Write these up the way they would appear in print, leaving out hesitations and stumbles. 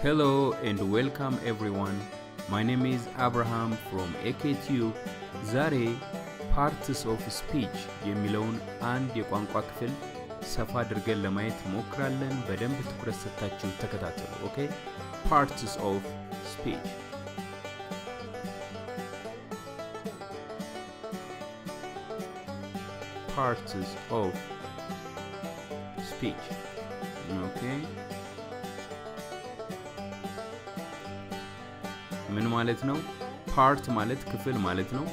Hello and welcome everyone. My name is Abraham from AKTU. ዛሬ parts of speech የሚለውን አንድ የቋንቋ ክፍል ሰፋ አድርገን ለማየት ሞክራለን። በደንብ ትኩረት ሰጥታችሁ ተከታተሉ። ኦኬ? Parts of speech. Parts of speech. Okay? ምን ማለት ነው? ፓርት ማለት ክፍል ማለት ነው።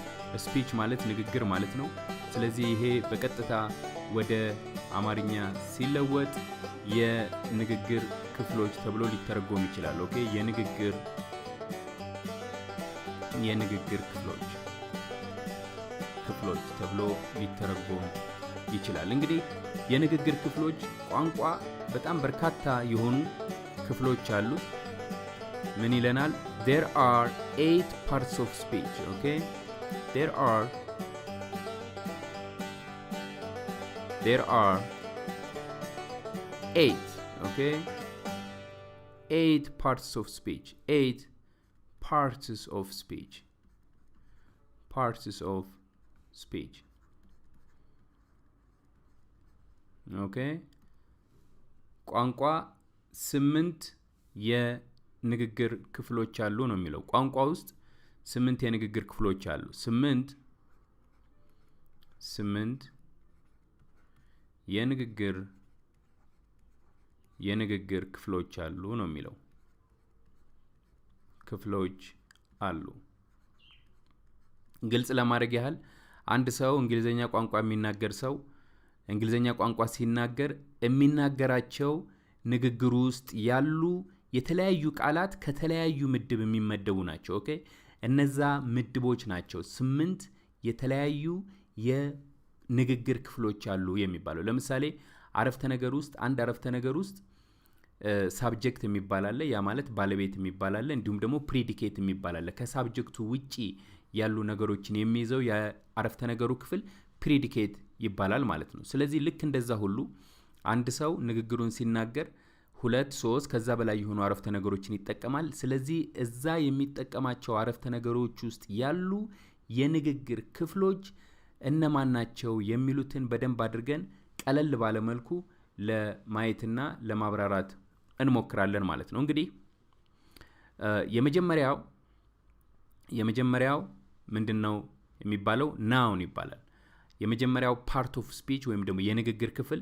ስፒች ማለት ንግግር ማለት ነው። ስለዚህ ይሄ በቀጥታ ወደ አማርኛ ሲለወጥ የንግግር ክፍሎች ተብሎ ሊተረጎም ይችላል። ኦኬ የንግግር ክፍሎች ተብሎ ሊተረጎም ይችላል። እንግዲህ የንግግር ክፍሎች ቋንቋ በጣም በርካታ የሆኑ ክፍሎች አሉት። ምን ይለናል? There are 8 parts of speech, okay? There are 8, okay? 8 parts of speech. 8 parts of speech. Parts of speech. Okay? ቋንቋ 8 የንግግር ክፍሎች አሉ ነው የሚለው። ቋንቋ ውስጥ 8 የንግግር ክፍሎች አሉ። 8 የንግግር ክፍሎች አሉ ነው የሚለው። ክፍሎች አሉ። ግልጽ ለማድረግ ያህል አንድ ሰው እንግሊዘኛ ቋንቋ የሚናገር ሰው እንግሊዘኛ ቋንቋ ሲናገር የሚናገራቸው ንግግሩ ውስጥ ያሉ የተለያዩ ቃላት ከተለያዩ ምድብ የሚመደቡ ናቸው። ኦኬ እነዛ ምድቦች ናቸው 8 የተለያዩ የንግግር ክፍሎች አሉ የሚባለው። ለምሳሌ አረፍተ ነገር ውስጥ አንድ አረፍተ ነገር ውስጥ ሳብጀክት የሚባል አለ። ያ ማለት ባለቤት የሚባል አለ። እንዲሁም ደግሞ ፕሪዲኬት የሚባል አለ። ከሳብጀክቱ ውጪ ያሉ ነገሮችን የሚይዘው የአረፍተ ነገሩ ክፍል ፕሪዲኬት ይባላል ማለት ነው። ስለዚህ ልክ እንደዛ ሁሉ አንድ ሰው ንግግሩን ሲናገር 2 3 ከዛ በላይ የሆኑ አረፍተ ነገሮችን ይጠቀማል። ስለዚህ እዛ የሚጠቀማቸው አረፍተ ነገሮች ውስጥ ያሉ የንግግር ክፍሎች እነማን ናቸው የሚሉትን በደንብ አድርገን ቀለል ባለ መልኩ ለማየትና ለማብራራት እንሞክራለን ማለት ነው። እንግዲህ የመጀመሪያው ምንድነው የሚባለው? ናውን ይባላል። የመጀመሪያው ፓርት ኦፍ ስፒች ወይም ደግሞ የንግግር ክፍል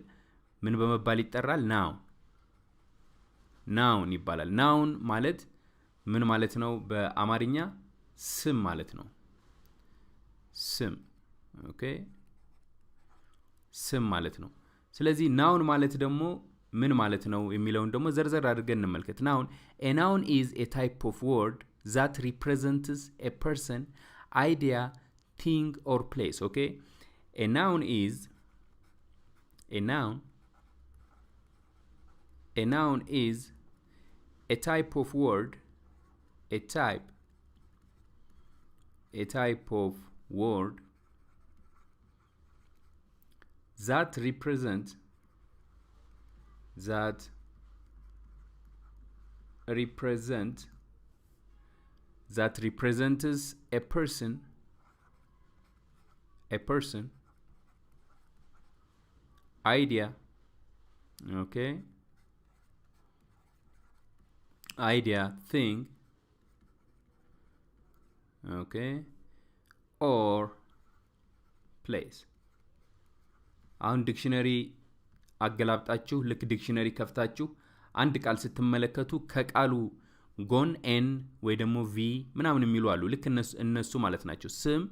ምን በመባል ይጠራል? ናውን ይባላል። ናውን ማለት ምን ማለት ነው? በአማርኛ ስም ማለት ነው። ስም ኦኬ ስም ማለት ነው። ስለዚህ ናውን ማለት ደግሞ ምን ማለት ነው የሚለውን ደግሞ ዘርዘር አድርገን እንመልከት። ናውን a noun is a type of word that represents a person, idea, thing or place. Okay? A noun is a type of word, a type of word that represents a person, idea, okay, idea, thing, okay, or place. አሁን ዲክሽነሪ አገላብጣችሁ ልክ ዲክሽነሪ ከፍታችሁ አንድ ቃል ስትመለከቱ ከቃሉ ጎን ኤን ወይ ደግሞ ቪ ምናምን የሚሉ አሉ። ልክ እነሱ ማለት ናቸው። ስም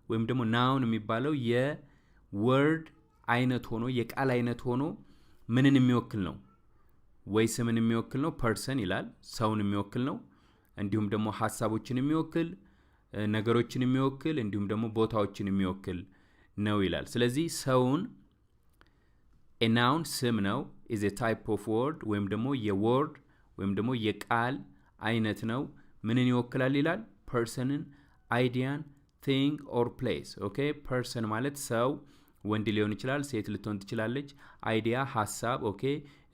ወይም ደግሞ ናውን የሚባለው የወርድ አይነት ሆኖ የቃል አይነት ሆኖ ምንን የሚወክል ነው? ወይ ስምን የሚወክል ነው፣ ፐርሰን ይላል፣ ሰውን የሚወክል ነው። እንዲሁም ደግሞ ሐሳቦችን የሚወክል፣ ነገሮችን የሚወክል፣ እንዲሁም ደግሞ ቦታዎችን የሚወክል ነው ይላል። ስለዚህ ሰውን a noun ስም ነው is a type of word ወይም ደግሞ የወርድ ወይም ደግሞ የቃል አይነት ነው። ምንን ይወክላል ይላል? personን፣ idean, thing or place. okay person ማለት ሰው ወንድ ሊሆን ይችላል፣ ሴት ልትሆን ትችላለች። አይዲያ ሐሳብ ኦኬ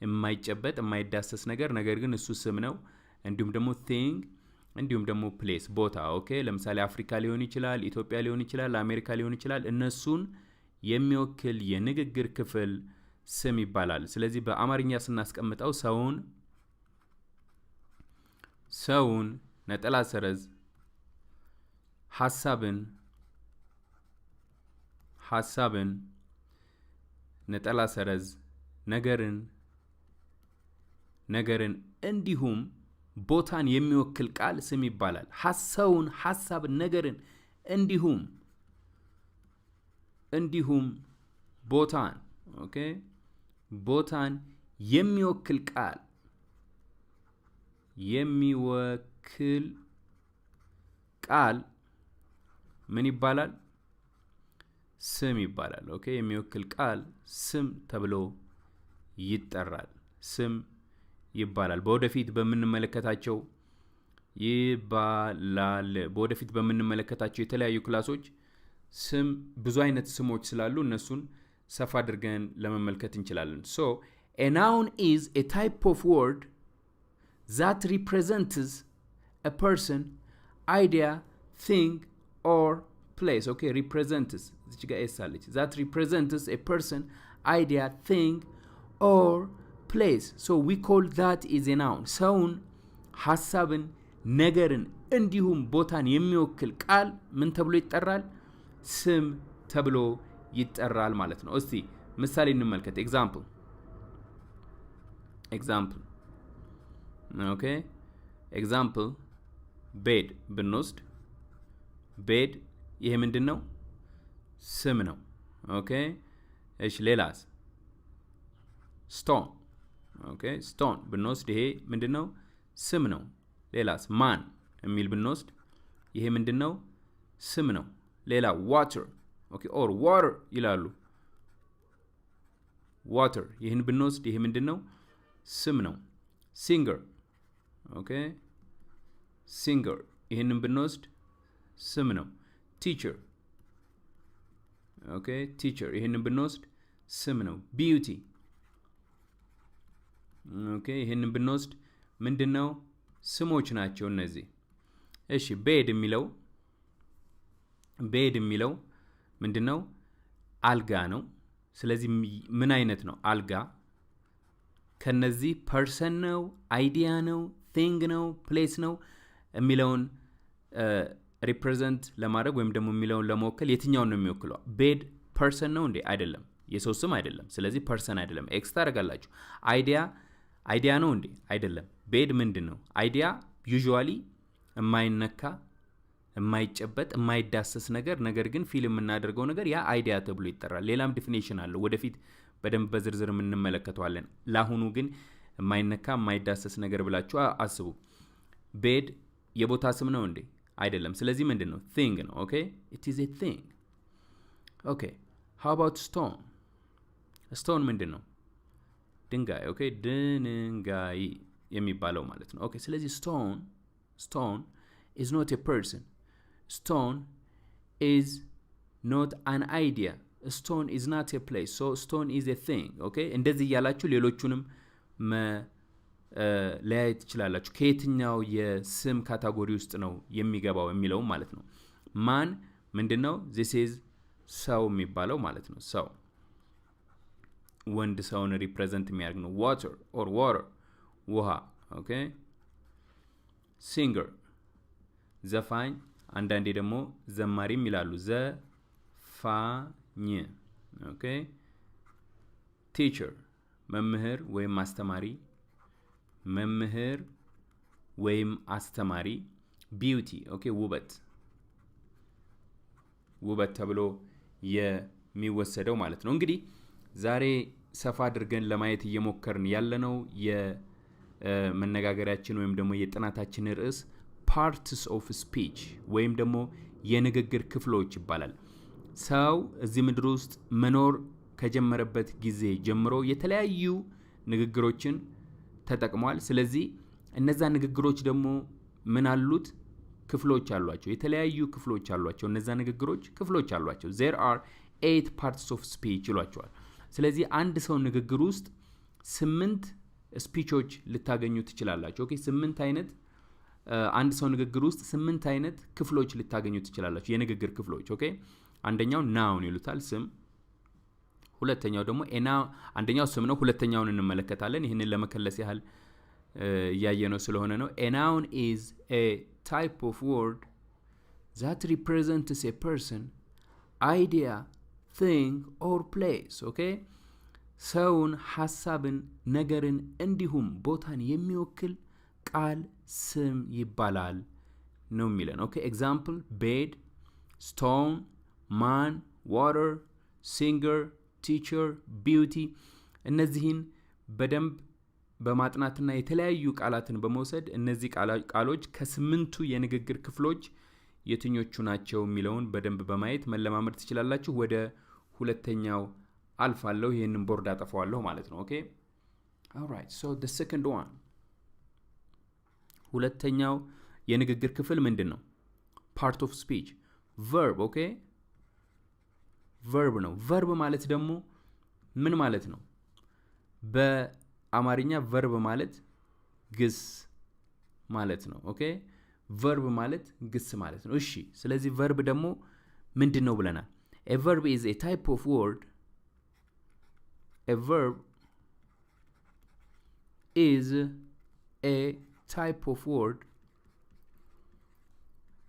የማይጨበጥ የማይዳሰስ ነገር ግን እሱ ስም ነው። እንዲሁም ደግሞ thing እንዲሁም ደግሞ place ቦታ ኦኬ ለምሳሌ አፍሪካ ሊሆን ይችላል ኢትዮጵያ ሊሆን ይችላል አሜሪካ ሊሆን ይችላል እነሱን የሚወክል የንግግር ክፍል ስም ይባላል ስለዚህ በአማርኛ ስናስቀምጠው ሰውን ነጠላ ሰረዝ ሐሳብን ነጠላ ሰረዝ ነገርን እንዲሁም ቦታን የሚወክል ቃል ስም ይባላል ሰውን ሐሳብን ነገርን እንዲሁም ቦታን ኦኬ ቦታን የሚወክል ቃል ምን ይባላል ስም ይባላል ኦኬ የሚወክል ቃል ስም ተብሎ ይጠራል ስም ይባላል በወደፊት በመንመለከታቸው የተለያዩ ክላሶች ስም ብዙ አይነት ስሞች ስላሉ እነሱን ሰፋ አድርገን ለመመልከት እንችላለን so a noun is a type of word that represents a person idea thing or place okay represents that represents a person idea thing or place so we call that is a noun ሰውን ሐሳብን ነገርን እንዲሁም ቦታን የሚወክል ቃል ምን ተብሎ ይጠራል ስም ተብሎ ይጠራል ማለት ነው እስቲ ምሳሌ እንመልከት example okay example bed ብንወስድ bed ይሄ ምንድነው ስም ነው ኦኬ እሺ ሌላስ stone okay stone ብንወስድ ይሄ ምንድነው ስም ነው ሌላስ ማን የሚል ብንወስድ ይሄ ምንድነው ስም ነው ሌላ water okay or water ይላሉ water ይሄን ብንወስድ ይሄ ምንድነው ስም ነው singer okay singer ይሄንን ብንወስድ ስም ነው teacher okay teacher ይሄንን ብንወስድ ስም ነው beauty okay ይሄንን ብንወስድ ምንድነው ስሞች ናቸው እነዚህ እሺ bed የሚለው ምንድነው አልጋ ነው ስለዚህ ምን አይነት ነው አልጋ ከነዚህ person ነው idea ነው thing ነው place ነው የሚለውን represent ለማድረግ ወይም ደግሞ የሚለውን ለመወከል የትኛውን ነው የሚወክለው bed person ነው እንዴ አይደለም የሰው ስም አይደለም ስለዚህ person አይደለም ኤክስ ታደርጋላችሁ አይዲያ ነው እንዴ አይደለም bed ምንድነው አይዲያ usually የማይነካ የማይጨበጥ የማይዳሰስ ነገር ግን ፊልም እናደርገው ነገር ያ አይዲያ ተብሎ ይጠራል ሌላም ዲፊኒሽን አለው ወደፊት በደንብ በዝርዝር እንመለከተዋለን ለአሁኑ ግን የማይነካ የማይዳሰስ ነገር ብላችሁ አስቡ bed የቦታ ስም ነው እንዴ አይደለም ስለዚህ ምንድነው thing ነው okay it is a thing okay how about stone ምንድነው ድንጋይ okay ድንጋይ የሚባለው ማለት ነው okay ስለዚህ stone is not a person stone is not an idea stone is not a place so stone is a thing okay እንደዚህ ያላችሁ ሌሎቹንም ለያየት ይችላልላችሁ ከየትኛው የስም ካታጎሪ ውስጥ ነው የሚገባው የሚለው ማለት ነው ማን ምንድነው this is ሰው የሚባለው ማለት ነው ሰው ወንድ ሰውን ሪፕሬዘንት የሚያደርግ ነው water ውሃ okay singer ዘፋኝ አንዳንዴ ደግሞ ዘማሪም ይላሉ ዘፋኝ okay teacher መምህር ወይም አስተማሪ beauty okay ውበት ተብሎ የሚወሰደው ማለት ነው እንግዲህ ዛሬ ሰፋ አድርገን ለማየት እየሞከርን ያለነው የመነጋገሪያችን ወይም ደግሞ የጥናታችን ርዕስ parts of speech ወይም ደግሞ የንግግር ክፍሎች ይባላል ሰው እዚህ ምድር ውስጥ መኖር ከጀመረበት ጊዜ ጀምሮ የተለያዩ ንግግሮችን ተጠቅሟል ስለዚህ እነዛ ንግግሮች ደግሞ ምን አሉት ክፍሎች አሏቸው የተለያዩ ክፍሎች አሏቸው እነዛ ንግግሮች ክፍሎች አሏቸው there are 8 parts of speech ይሏቸዋል ስለዚህ አንድ ሰው ንግግር ውስጥ 8 ስፒቾች ልታገኙ ትችላላችሁ። ኦኬ 8 አይነት አንድ ሰው ንግግር ውስጥ 8 አይነት ክፍሎች ልታገኙ ትችላላችሁ፣ የንግግር ክፍሎች። ኦኬ አንደኛው ናውን ይሉታል ስም። ሁለተኛው ደግሞ አንደኛው ስም ነው፣ ሁለተኛውን እንመለከታለን። ይህንን ለመከለስ ያህል እያየነው ስለሆነ ነው። a noun is a type of word that represents a person, idea, thing or place. okay ሰውን፣ ሐሳብን፣ ነገርን እንዲሁም ቦታን የሚወክል ቃል ስም ይባላል ነው የሚለን። ኦኬ ኤግዛምፕል bed, stone, man, water, singer, teacher, beauty። እነዚህን በደንብ በማጥናትና የተለያዩ ቃላትን በመውሰድ እነዚህ ቃሎች ከ8ቱ የንግግር ክፍሎች የትኞቹ ናቸው የሚለውን በደንብ በማየት መለማመድ ትችላላችሁ። ወደ ሁለተኛው አልፋለሁ፣ ይሄንን ቦርድ አጠፋዋለሁ ማለት ነው። ኦኬ alright so the second one ሁለተኛው የንግግር ክፍል ምንድነው? part of speech verb። ኦኬ verb ነው። verb ማለት ደግሞ ምን ማለት ነው? በአማርኛ verb ማለት ግስ ማለት ነው። ኦኬ verb ማለት ግስ ማለት ነው። እሺ ስለዚህ verb ደግሞ ምንድነው ብለናል? a verb is a type of word. a verb is a type of word.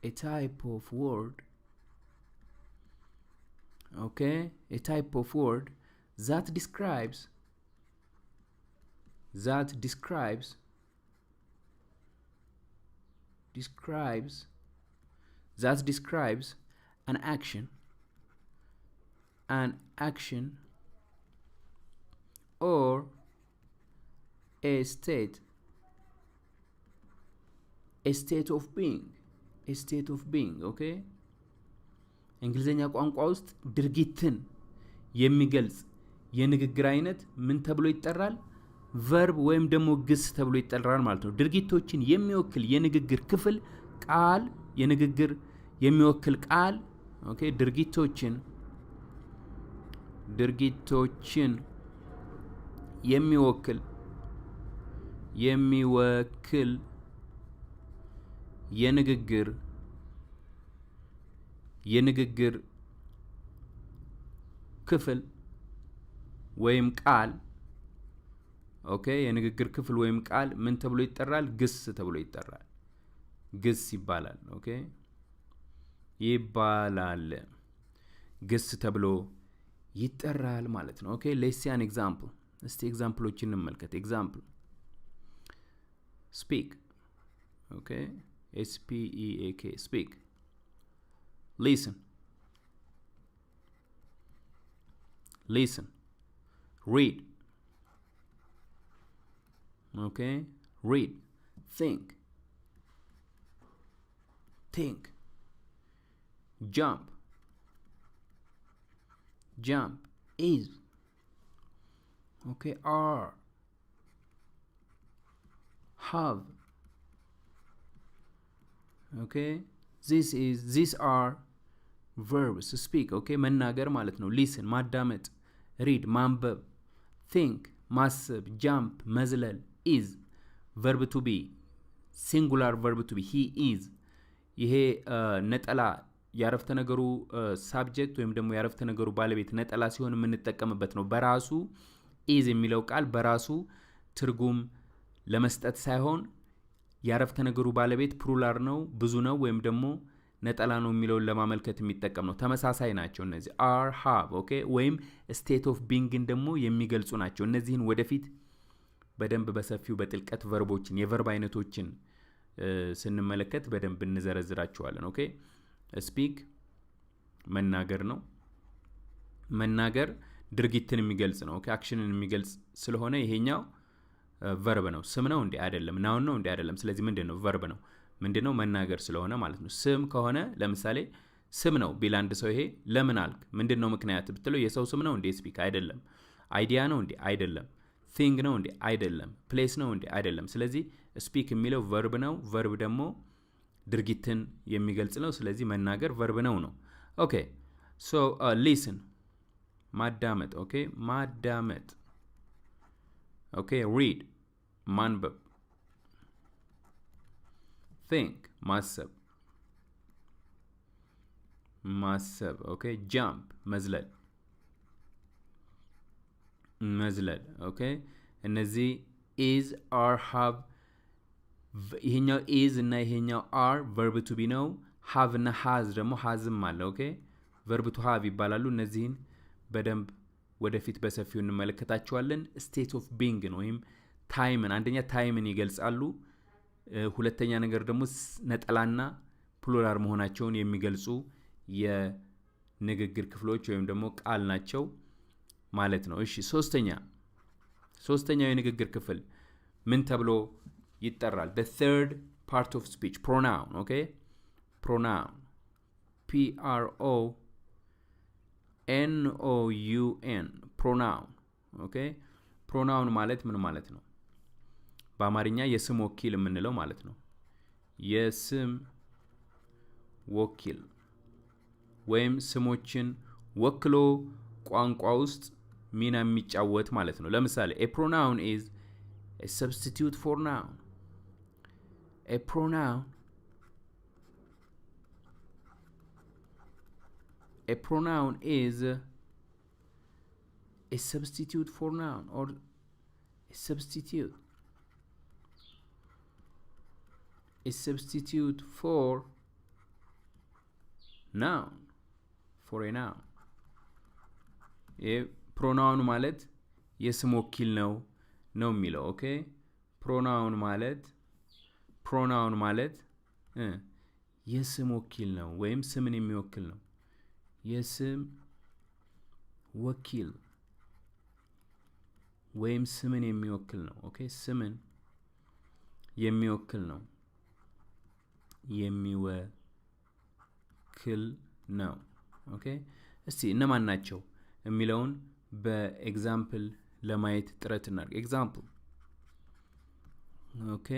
a type of word. okay a type of word that describes an action or a state of being okay እንግሊዘኛ ቋንቋ ውስጥ ድርጊትን የሚገልጽ የንግግር አይነት ምን ተብሎ ይጠራል? verb ወይም ደግሞ ግስ ተብሎ ይጠራል ማለት ነው። ድርጊቶችን የሚወክል የንግግር ክፍል ቃል፣ የንግግር የሚወክል ቃል ኦኬ ድርጊቶችን የሚወክል የንግግር ክፍል ወይም ቃል ኦኬ የንግግር ክፍል ወይም ቃል ምን ተብሎ ይጠራል? ግስ ተብሎ ይጠራል። ግስ ይባላል። ኦኬ ይባላል፣ ግስ ተብሎ ይጠራል ማለት ነው። ኦኬ let's see an example። እስቲ ኤግዛምፕሎችን እንመልከት። ኤግዛምፕል speak። ኦኬ speak speak። listen read okay read think jump is okay are have okay these are verbs to speak okay መናገር ማለት ነው። listen ማዳመጥ፣ read ማንበብ፣ think ማሰብ፣ jump መዝለል፣ is verb to be singular verb to be he is ይሄ ነጠላ ያረፍተ ነገሩ subject ወይም ደግሞ ያረፍተ ነገሩ ባለቤት ነጠላ ሲሆን የምንጠቀምበት ነው። በራሱ is የሚለው ቃል በራሱ ትርጉም ለመስጠት ሳይሆን ያረፍተ ነገሩ ባለቤት ፕሉራል ነው፣ ብዙ ነው ወይም ደግሞ ነጠላ ነው የሚለውን ለማመልከት የሚጠቀም ነው። ተመሳሳይ ናቸው እነዚህ are have ኦኬ ወይም state of being ደግሞ የሚገልጹ ናቸው። እነዚህን ወደፊት በደንብ በሰፊው በጥልቀት ቨርቦችን የቨርብ አይነቶችን ስንመለከት በደንብ እንዘረዝራቸዋለን። ኦኬ speak መናገር ነው። መናገር ድርጊትን የሚገልጽ ነው። ኦኬ አክሽንን የሚገልጽ ስለሆነ ይሄኛው ቨርብ ነው። ስም ነው እንዴ? አይደለም። ናውን ነው እንዴ? አይደለም። ስለዚህ ምንድነው? ቨርብ ነው። ምንድነው? መናገር ስለሆነ ማለት ነው። ስም ከሆነ ለምሳሌ ስም ነው ቢል አንድ ሰው ይሄ ለምን አልክ? ምንድነው ምክንያት ብትለው የሰው ስም ነው እንዴ? ስፒክ አይደለም። አይዲያ ነው እንዴ? አይደለም። ቲንግ ነው እንዴ? አይደለም። ፕሌስ ነው እንዴ? አይደለም። ስለዚህ ስፒክ የሚለው ቨርብ ነው። ቨርብ ደግሞ ድርጊትን የሚገልጽ ነው። ስለዚህ መናገር ቨርብ ነው። ኦኬ ሶ ሊስን ማዳመጥ። ኦኬ ማዳመጥ። ኦኬ ሪድ ማንበብ think ማሰብ ኦኬ jump መዝለል ኦኬ እነዚህ is are have ይሄኛው is እና ይሄኛው are verb to be ነው have እና has ደግሞ hasም አለ ኦኬ verb to have ይባላሉ እነዚህን በደንብ ወደፊት በሰፊው እንመለከታቸዋለን state of being ነው ወይም ታይምን አንደኛ ታይምን ይገልጻሉ ሁለተኛ ነገር ደግሞ ነጠላና ፕሉራል መሆናቸውን የሚገልጹ የንግግር ክፍሎች ወይም ደግሞ ቃል ናቸው ማለት ነው እሺ ሶስተኛው የንግግር ክፍል ምን ተብሎ ይጠራል the third part of speech pronoun okay pronoun p r o n o u n pronoun okay pronoun ማለት ምን ማለት ነው በአማርኛ የስም ወኪል የምንለው ማለት ነው የስም ወኪል ወይም ስሞችን ወክሎ ቋንቋ ውስጥ ሚና የሚጫወት ማለት ነው ለምሳሌ a pronoun is a substitute for noun a pronoun is a substitute for noun or a substitute for noun for a noun pronoun ማለት የስም ወኪል ነው የሚለው ኦኬ pronoun ማለት የስም ወኪል ነው ወይም ስምን የሚወክል ነው የስም ወኪል ወይም ስምን የሚወክል ነው ኦኬ ስምን የሚወክል ነው ኦኬ እስቲ እነማን ናቸው የሚለውን በኤግዛምፕል ለማየት ጥረት እናድርግ ኤግዛምፕል ኦኬ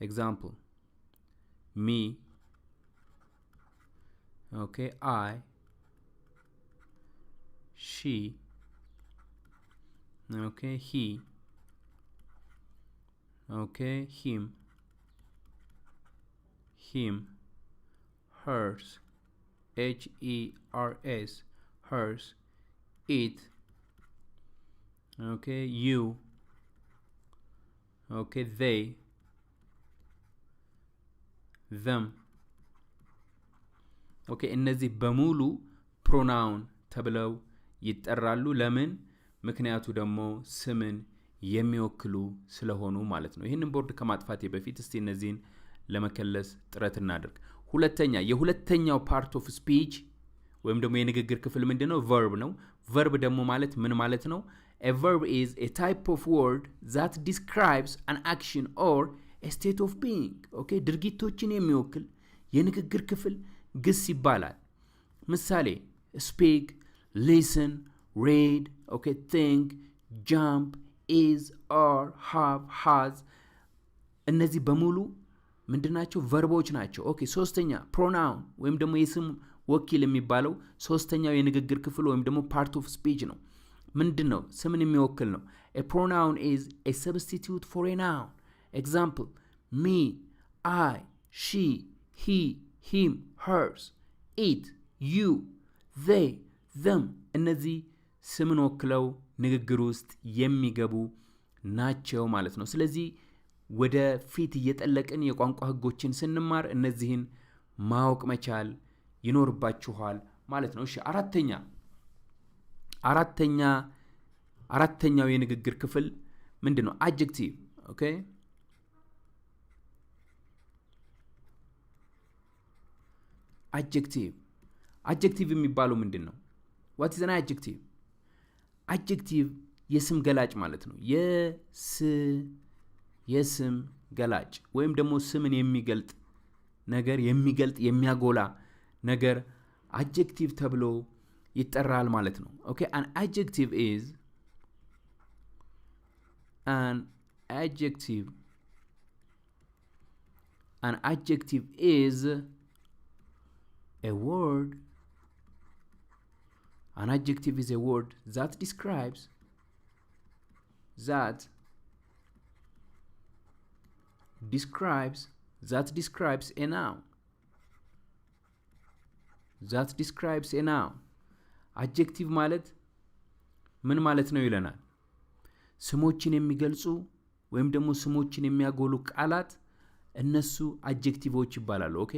ኤግዛምፕል me okay I she okay he okay him hers h e r s hers it okay you okay they them okay እነዚህ በሙሉ pronoun ተብለው ይጠራሉ ለምን ምክንያቱ ደግሞ ስምን የሚወክሉ ስለሆኑ ማለት ነው ይሄንን ቦርድ ከማጥፋቴ በፊት እስቲ እነዚህን ለመከለስ ጥረት እናድርግ የሁለተኛው part of speech ወይም ደግሞ የንግግር ክፍል ምንድነው verb ነው verb ደግሞ ማለት ምን ማለት ነው a verb is a type of word that describes an action or a state of being okay ድርጊቶችን የሚወክል የንግግር ክፍል ግስ ይባላል ምሳሌ speak listen read okay think jump is are have has እነዚህ በሙሉ ምንድናቸው verboች ናቸው ኦኬ ሶስተኛ pronoun ወይም ደግሞ የስም ወኪል የሚባለው ሶስተኛው የንግግር ክፍል ወይም ደግሞ part of speech ነው ምንድነው ስምን የሚወክል ነው a pronoun is a substitute for a noun example me I she he him hers it you they them እነዚህ ስምን ወክለው ንግግር ውስጥ የሚገቡ ናቸው ማለት ነው ስለዚህ ወደ ፊት እየጠለቅን የቋንቋ ህጎችን ስንማር እነዚህን ማወቅ መቻል ይኖርባችኋል ማለት ነው እሺ አራተኛው የንግግር ክፍል ምንድነው adjective okay adjective የሚባለው ምንድነው what is an adjective የስም ገላጭ ማለት ነው የስም ገላጭ ወይም ደግሞ ስምን የሚገልጥ ነገር የሚያጎላ ነገር adjective ተብሎ ይጠራል ማለት ነው okay an adjective is a word that describes describes a noun. That describes a noun. adjective ማለት ምን ማለት ነው ይለናል? ስሞችን የሚገልጹ ወይም ደግሞ ስሞችን የሚያጎሉ ቃላት እነሱ adjectiveዎች ይባላሉ። ኦኬ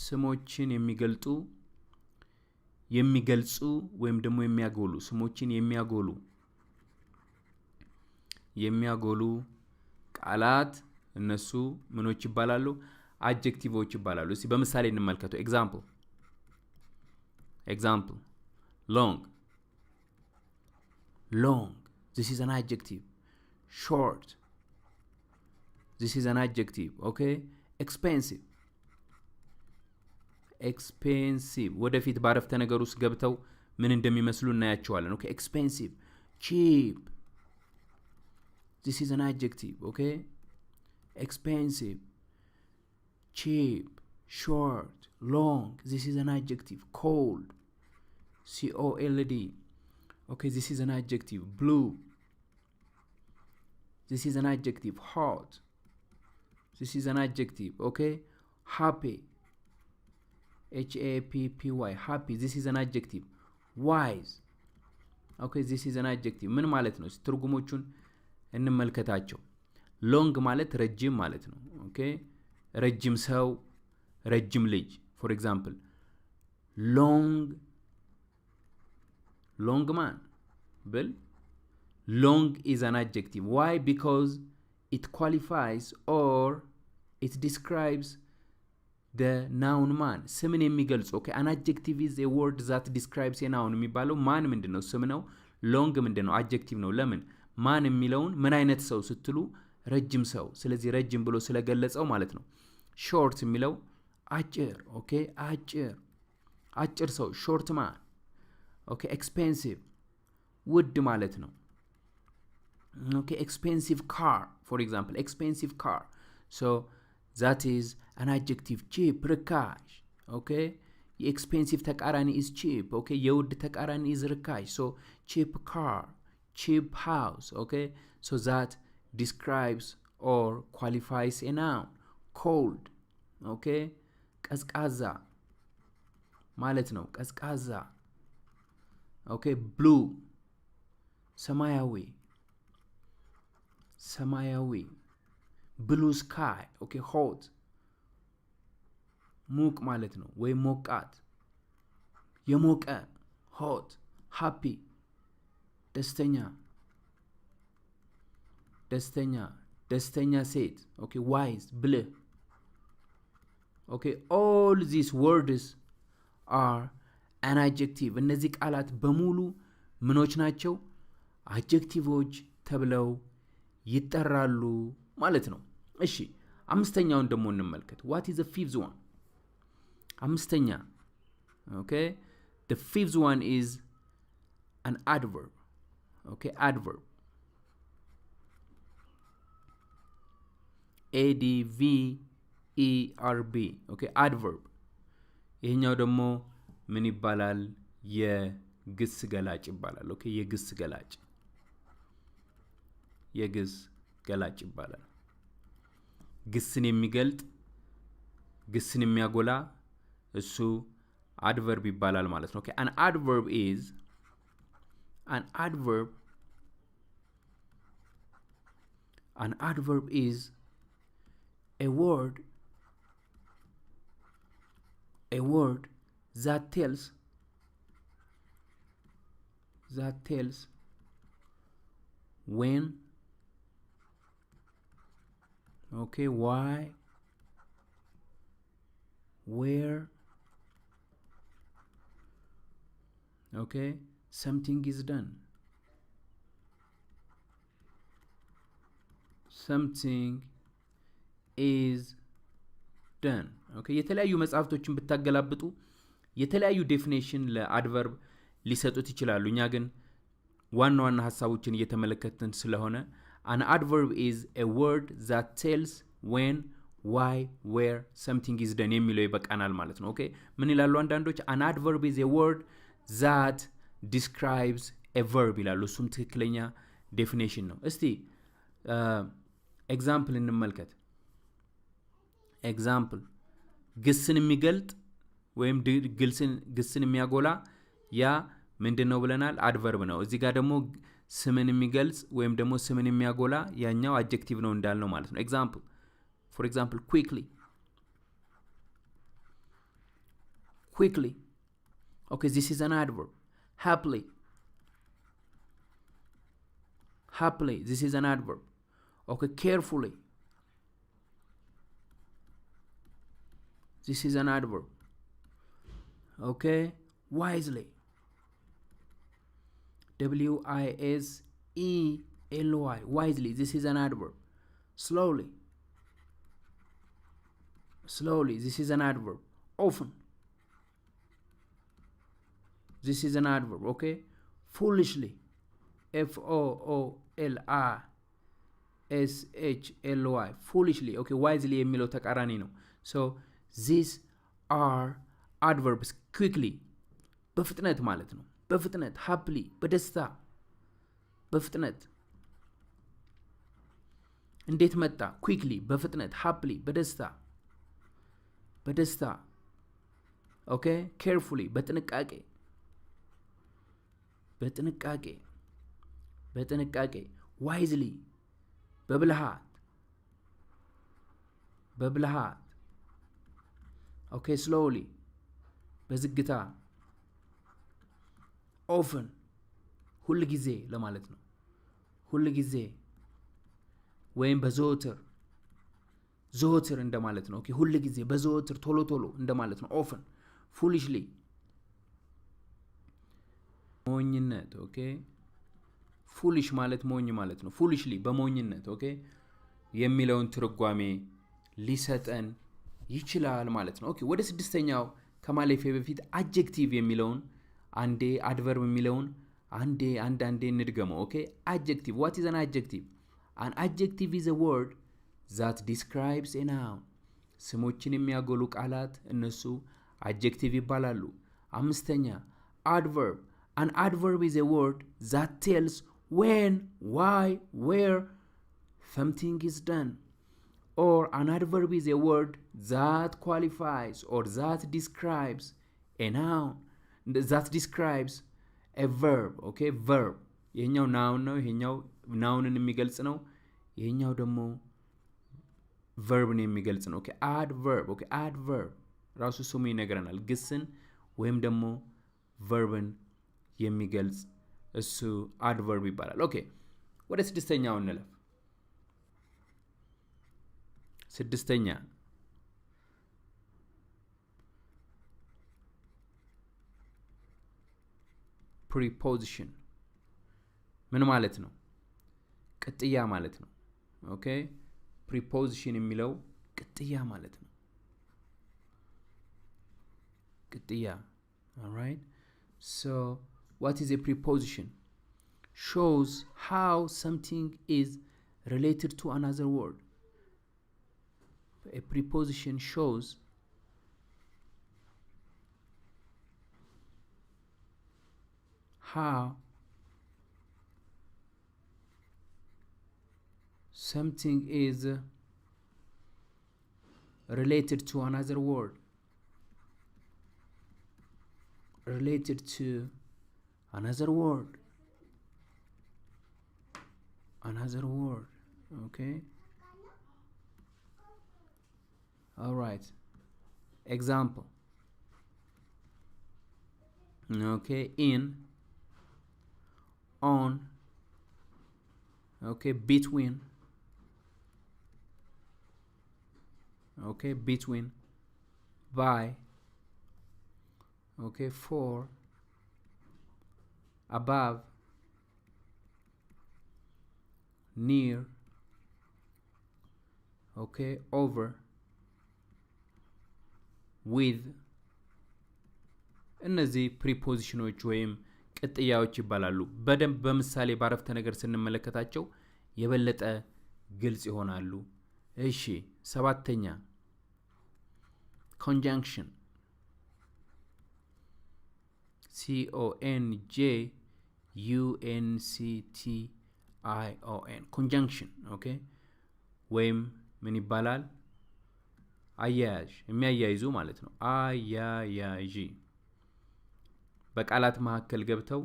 ስሞችን የሚገልጹ ወይም ደግሞ የሚያጎሉ ስሞችን የሚያጎሉ ቃላት እነሱ ምኖች ይባላሉ? adjectiveዎች ይባላሉ። እስቲ በምሳሌ እንመልከተው። example long, this is an adjective. Short, this is an adjective. Okay, expensive, ወደፊት ባረፍተ ነገር ውስጥ ገብተው ምን እንደሚመስሉ እናያቸዋለን። okay, expensive, cheap, this is an adjective. okay, expensive, cheap, short, long, this is an adjective. Cold, cold, okay, this is an adjective. Blue, this is an adjective. Hot, this is an adjective. okay, happy, happy, happy, this is an adjective. Wise, okay, this is an adjective. ምን ማለት ነው? ትርጉሞቹን እንመልከታቸው። long ማለት ረጅም ማለት ነው። okay, ረጅም ሰው፣ ረጅም ልጅ። for example, long man ብል long is an adjective. Why? Because it qualifies or it describes the noun man. ስምን የሚገልጽ okay, an adjective is a word that describes a noun የሚባለው man ምንድነው? ስም ነው። long ምንድነው? adjective ነው። ለምን? man የሚለውን ምን አይነት ሰው ስትሉ ረጅም ሰው። ስለዚህ ረጅም ብሎ ስለገለጸው ማለት ነው። short የሚለው አጭር okay, አጭር ሰው short man. okay, expensive ውድ ማለት ነው። okay, expensive car, for example, expensive car. So that is an adjective. cheap, ርካሽ okay, expensive ተቃራኒ is cheap. okay, የውድ ተቃራኒ is ርካሽ. so cheap car, cheap house. okay, so that describes or qualifies a noun. cold okay, ቀዝቃዛ ማለት ነው። ቀዝቃዛ okay, blue ሰማያዊ blue sky okay, hot ሙቅ ማለት ነው ወይ ሞቃት የሞቀ hot. happy ደስተኛ ሴት okay, wise ብልህ okay, all these words are an adjective. እነዚህ ቃላት በሙሉ ምኖች ናቸው? adjectiveዎች ተብለው ይጠራሉ ማለት ነው። እሺ አምስተኛውን ደግሞ እንመልከት። what is the fifth one? አምስተኛ okay, the fifth one is an adverb. okay, adverb, adverb. okay, adverb ይሄኛው ደግሞ ምን ይባላል? የግስ ገላጭ ይባላል። okay, የግስ ገላጭ ይባላል። ግስን የሚገልጥ ግስን የሚያጎላ እሱ adverb ይባላል ማለት ነው። okay, an adverb is a word that tells when okay, why, where okay, something is done. okay, የተለያዩ መጽሐፍቶችን ብታገላብጡ የተለያዩ ዴፊኒሽን ለአድቨርብ ሊሰጡት ይችላሉ። እኛ ግን ዋና ሐሳቦችን እየተመለከትን ስለሆነ an adverb is a word that tells when, why, where something is done የሚለው ይበቃናል ማለት ነው። okay, ምን ይላሉ አንዳንዶች? an adverb is a word that describes a verb ይላሉ። እሱም ትክክለኛ ዴፊኒሽን ነው። እስቲ ኤግዛምፕል እንመልከት። ኤግዛምፕል ግስን የሚገልጥ ወይም ግስን የሚያጎላ ያ ምንድነው ብለናል? አድቨርብ ነው። እዚህ ጋር ደግሞ ስምን የሚገልጽ ወይም ደግሞ ስምን የሚያጎላ ያኛው አድጀክቲቭ ነው እንዳልነው ማለት ነው። ኤግዛምፕል ፎር ኤግዛምፕል quickly. Okay, this is an adverb. Happily, this is an adverb. Okay, carefully, this is an adverb. Okay, wisely, wisely, wisely, this is an adverb. Slowly, this is an adverb. Often, this is an adverb. Okay, foolishly, foolishly, foolishly. Okay, wisely የሚለው ተቃራኒ ነው። so these are adverbs. quickly በፍጥነት ማለት ነው። በፍጥነት happily በደስታ በፍጥነት እንዴት መጣ? quickly በፍጥነት happily በደስታ okay carefully በጥንቃቄ wisely በብልሃት okay slowly በዝግታ often ሁል ጊዜ ለማለት ነው። ሁል ጊዜ ወይም ዘወትር እንደማለት ነው። okay ሁል ጊዜ በዘወትር ቶሎ እንደማለት ነው። often foolishly ሞኝነት okay foolish ማለት ሞኝ ማለት ነው። foolishly በሞኝነት okay የሚለውን ትርጓሜ ሊሰጠን ይችላል ማለት ነው። okay ወደ ስድስተኛው ከማለፌ በፊት adjective የሚለውን አንዴ adverb የሚለውን አንዴ እንድገመው። okay adjective. what is an adjective? an adjective is a word that describes a noun. ስሞችን የሚያጎሉ ቃላት እነሱ adjective ይባላሉ። አምስተኛ adverb. an adverb is a word that tells when, why, where something is done. or an adverb is a word that qualifies or that describes a noun, that describes a verb. okay verb ይሄኛው noun ነው። ይሄኛው noun-ን የሚገልጽ ነው። ይሄኛው ደግሞ verb-ን የሚገልጽ ነው። okay adverb. okay adverb ራሱ ስሙ ይነግረናል። ግስን ወይም ደግሞ verb-ን የሚገልጽ እሱ adverb ይባላል። okay ወደ ስድስተኛው እንለፍ። ስድስተኛ preposition ምን ማለት ነው? ቅጥያ ማለት ነው። okay preposition የሚለው ቅጥያ ማለት ነው። ቅጥያ all right so what is a preposition? shows how something is related to another word. a preposition shows how something is related to another word. related to another word. okay all right example okay in, on, okay between, okay between, by, okay for, above, near, okay over, with እነዚህ ፕሪፖዚሽኖች ወይም ቅጥያዎች ይባላሉ። በደንብ በምሳሌ ባረፍተ ነገር ስንመለከታቸው የበለጠ ግልጽ ይሆናሉ። እሺ ሰባተኛ conjunction CONJUNCTION ION conjunction okay ወይም ምን ይባላል አያያዥ የሚያያይዙ ማለት ነው አያያዥ በቃላት መካከል ገብተው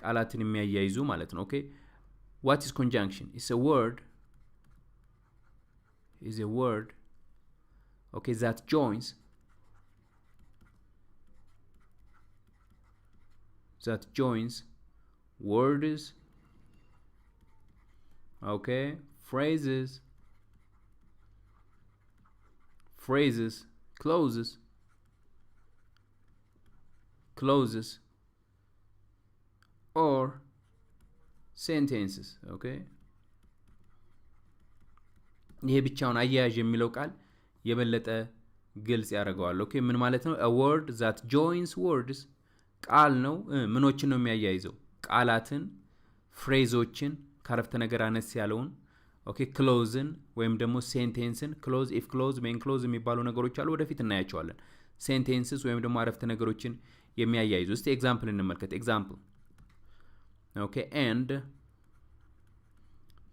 ቃላትን የሚያያይዙ ማለት ነው okay what is conjunction is a word okay that joins words okay phrases clauses or sentences okay ይሄ ብቻውን አያያዥ የሚለው ቃል የበለጠ ግልጽ ያደርገዋል ኦኬ ምን ማለት ነው a word that joins words ቃል ነው ምኖችን ነው የሚያያይዘው ቃላትን ፍሬዞችን ካረፍተ ነገር አነስ ያለውን ኦኬ ክሎዝን ወይም ደግሞ ሴንቴንስን ክሎዝ ኢፍ ክሎዝ ሜን ክሎዝ የሚባሉ ነገሮች አሉ ወደፊት እናያቸዋለን ሴንቴንስስ ወይም ደግሞ አረፍተ ነገሮችን የሚያያይዙ እስቲ ኤግዛምፕል እንመልከት ኤግዛምፕል ኦኬ and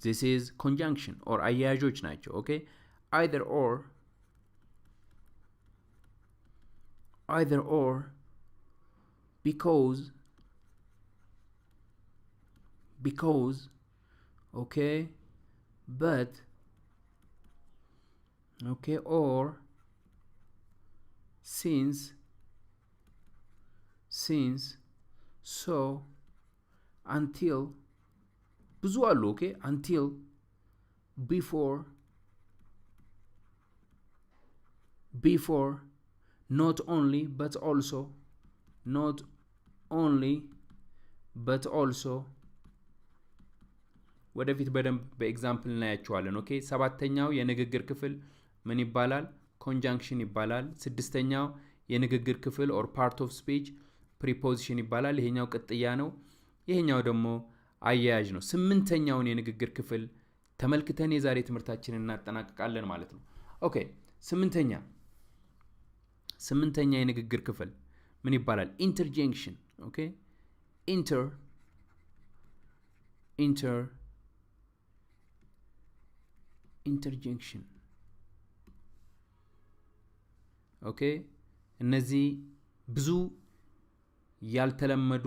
this is conjunction or አያያዦች ናቸው ኦኬ either or because okay but okay or since so until ብዙ አሉ okay until before not only but also ወደፊት በደንብ በኤግዛምፕል እናያቸዋለን ኦኬ ሰባተኛው የንግግር ክፍል ምን ይባላል ኮንጃንክሽን ይባላል ስድስተኛው የንግግር ክፍል or part of speech preposition ይባላል ይሄኛው ቅጥያ ነው ይሄኛው ደግሞ አያያዥ ነው ስምንተኛውን የንግግር ክፍል ተመልክተን የዛሬ ትምህርታችንን እናጠናቅቃለን ማለት ነው ኦኬ ስምንተኛ የንግግር ክፍል ምን ይባላል interjection ኦኬ interjection ኦኬ እነዚህ ብዙ ያልተለመዱ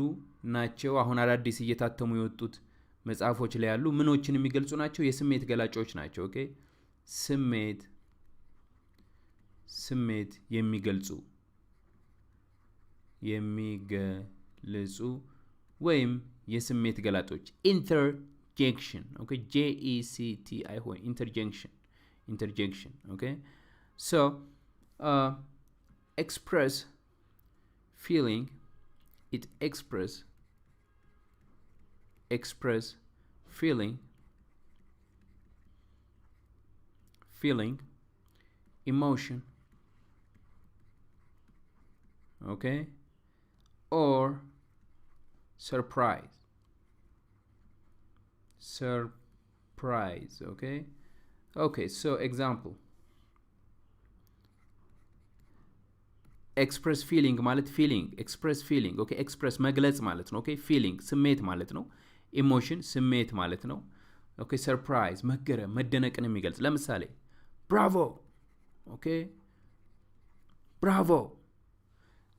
ናቸው አሁን አዳዲስ እየታተሙ የወጡት መጽሐፎች ላይ ያሉ ምኖችን የሚገልጹ ናቸው የስሜት ገላጮች ናቸው ኦኬ ስሜት የሚገልጹ ወይም የስሜት ገላጮች interjection okay JECTI interjection okay so express feeling it express feeling emotion okay or surprise okay so example express feeling ማለት express feeling okay express መግለጽ ማለት ነው okay feeling ስሜት ማለት ነው emotion ስሜት ማለት ነው okay surprise መገረም መደነቅን የሚገልጽ ለምሳሌ bravo okay bravo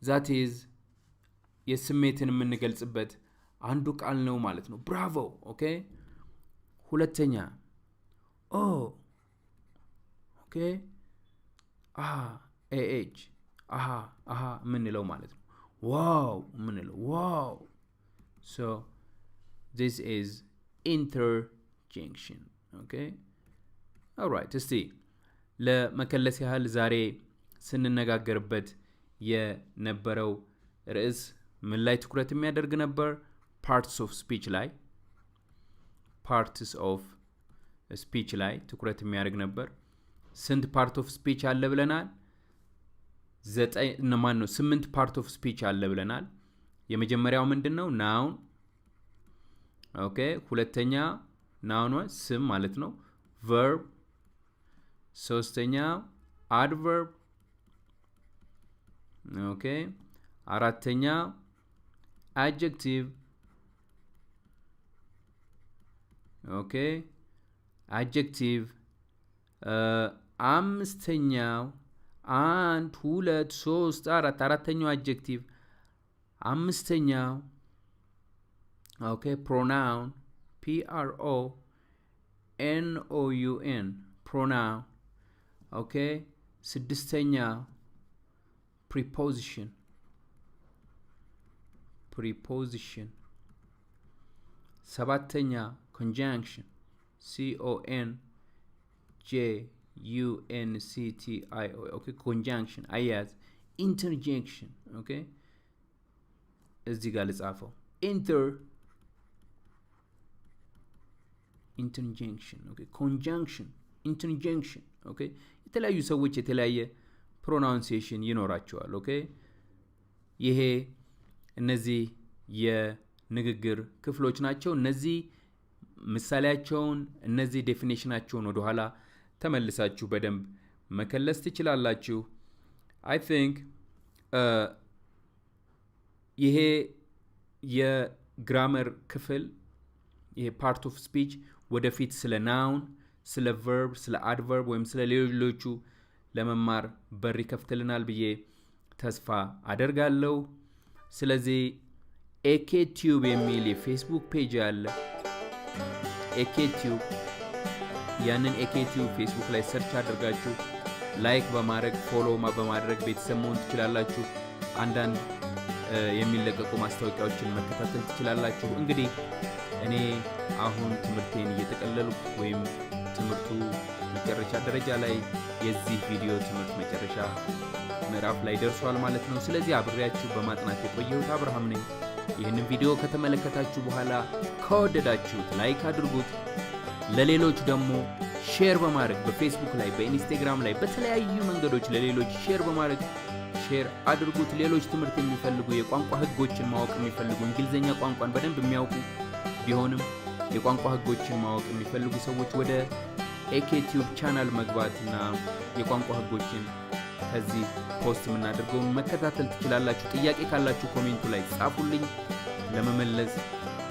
that is የስሜትን የምንገልጽበት አንዱ ቃል ነው ማለት ነው bravo okay ሁለተኛ okay ምንለው ማለት ነው wow so this is interjection okay all right እስቲ ለመከለስ ያህል ዛሬ ስንነጋገርበት የነበረው ርዕስ ምን ላይ ትኩረት የሚያደርግ ነበር parts of speech ላይ ትኩረት የሚያደርግ ነበር ስንት part of speech አለ ብለናል 8 part of speech አለ ብለናል የመጀመሪያው ምንድነው noun okay ሁለተኛ noun ስም ማለት ነው verb ሶስተኛ adverb okay አራተኛ adjective Okay, adjective አምስተኛው 1 2 3 4 አራተኛው adjective አምስተኛው okay pronoun pronoun pronoun okay ስድስተኛው preposition ሰባተኛው conjunction conjunction okay conjunction አያዝ interjection okay እዚህ ጋር ልጻፈው interjection okay conjunction interjection okay የተለያዩ ሰዎች የተለያየ pronunciation ይኖራቸዋል okay ይሄ እነዚህ የንግግር ክፍሎች ናቸው እነዚህ ምሳሌያቸውን እነዚህ ዴፊኒሽናቸውን ወደ ኋላ ተመልሳችሁ በደንብ መከለስ ትችላላችሁ I think ይሄ የግራመር ክፍል ይሄ part of speech ወደፊት ስለ noun ስለ verb ስለ adverb ወይም ስለ ሌሎቹ ለመማር በር ይከፍትልናል ብዬ ተስፋ አደርጋለሁ ስለዚህ AKTube የሚል የፌስቡክ ፔጅ አለ AKTube ያንን AKTube ፌስቡክ ላይ ሰርች አድርጋችሁ ላይክ በማድረግ ፎሎ በማድረግ ቤተሰብ መሆን ትችላላችሁ አንዳንድ የሚለቀቁ ማስታወቂያዎችን መከታተል ትችላላችሁ እንግዲህ እኔ አሁን ትምህርቴን እየተቀለልኩ ወይም ትምህርቱ መጨረሻ ደረጃ ላይ የዚህ ቪዲዮ ትምህርት መጨረሻ ምዕራፍ ላይ ደርሷል ማለት ነው ስለዚህ አብሬያችሁ በማጥናት የቆየሁት አብርሃም ነኝ ይህንን ቪዲዮ ከተመለከታችሁ በኋላ ከወደዳችሁት ላይክ አድርጉት ለሌሎች ደግሞ ሼር በማድረግ በፌስቡክ ላይ በኢንስታግራም ላይ በተለያዩ መንገዶች ለሌሎች ሼር በማድረግ ሼር አድርጉት ሌሎች ትምህርት የሚፈልጉ የቋንቋ ህጎችን ማወቅ የሚፈልጉ እንግሊዘኛ ቋንቋን በደንብ የሚያውቁ ቢሆንም የቋንቋ ህጎችን ማወቅ የሚፈልጉ ሰዎች ወደ AKTube ቻናል መግባትና የቋንቋ ህጎችን ከዚህ ፖስት የምናደርገው መከታተል ትችላላችሁ ጥያቄ ካላችሁ ኮሜንቱ ላይ ጻፉልኝ ለመመለስ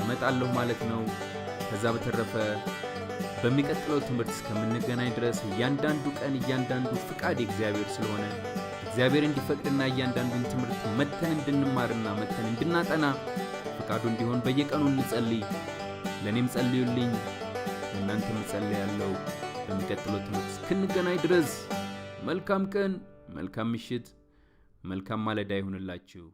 እመጣለሁ ማለት ነው ከዛ በተረፈ በሚቀጥለው ትምህርት እስከምንገናኝ ድረስ እያንዳንዱ ቀን እያንዳንዱ ፍቃድ እግዚአብሔር ስለሆነ እግዚአብሔር እንዲፈቅድና እያንዳንዱን ትምህርት መተን እንድንማርና መተን እንድናጠና ፍቃዱ እንዲሆን በየቀኑ እንጸልይ ለኔም ጸልዩልኝ እናንተም ጸልያለሁ በሚቀጥለው ትምህርት እስክንገናኝ ድረስ መልካም ቀን መልካም ምሽት መልካም ማለዳ ይሁንላችሁ